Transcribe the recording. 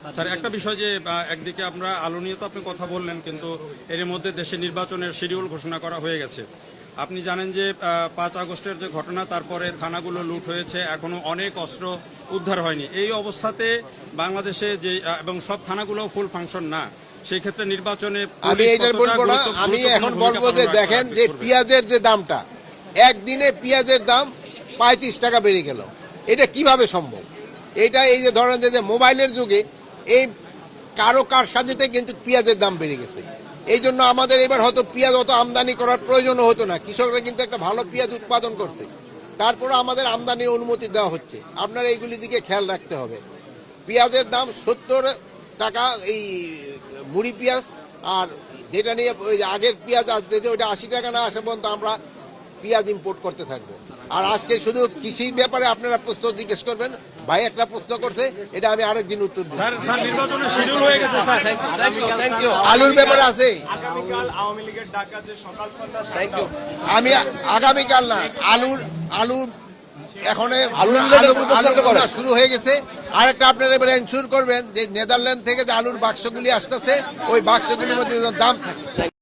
Sir, একটা বিষয় যে একদিকে আমরা আলু নিয়ে তো আপনি কথা বললেন, কিন্তু এর মধ্যে দেশে নির্বাচনের শিডিউল ঘোষণা করা হয়ে গেছে। আপনি জানেন যে 5 আগস্টের যে ঘটনা, তারপরে থানাগুলো লুট হয়েছে, এখনো অনেক অস্ত্র উদ্ধার হয়নি। এই অবস্থাতে বাংলাদেশে যে এবং সব থানাগুলো ফুল ফাংশন না, সেই ক্ষেত্রে নির্বাচনে আমি এইটার বলবো না, আমি এখন বলবো যে দেখেন যে পেঁয়াজের যে দামটা, একদিনে পেঁয়াজের দাম 35 টাকা বেড়ে গেল। এটা কিভাবে সম্ভব? এটা এই যে ধরেন যে মোবাইলের যুগে এই কার সাথে কিন্তু পেঁয়াজের দাম বেড়ে গেছে। এই জন্য আমাদের এবার হয়তো পেঁয়াজ অত আমদানি করার প্রয়োজনও হতো না। কৃষকরা কিন্তু একটা ভালো পেঁয়াজ উৎপাদন করছে, তারপরে আমাদের আমদানির অনুমতি দেওয়া হচ্ছে। আপনারা এইগুলি দিকে খেয়াল রাখতে হবে। পেঁয়াজের দাম 70 টাকা এই মুড়ি পেঁয়াজ, আর যেটা নিয়ে ওই আগের পেঁয়াজ আসছে যে ওইটা 80 টাকা না আসা পর্যন্ত আমরা পেঁয়াজ ইম্পোর্ট করতে থাকবো। আর আজকে শুধু কৃষির ব্যাপারে আপনারা প্রশ্ন জিজ্ঞেস করবেন, ভাই একটা প্রশ্ন করছে, এটা আমি আরেকদিন উত্তর দিই। আলুর ব্যাপারে আছে, আমি আগামীকাল না, আলু এখন আলু শুরু হয়ে গেছে। আরেকটা আপনারা এবারে এনশিওর করবেন যে নেদারল্যান্ড থেকে যে আলুর বাক্সগুলি আসতেছে, ওই বাক্সগুলির মধ্যে দাম থাকে।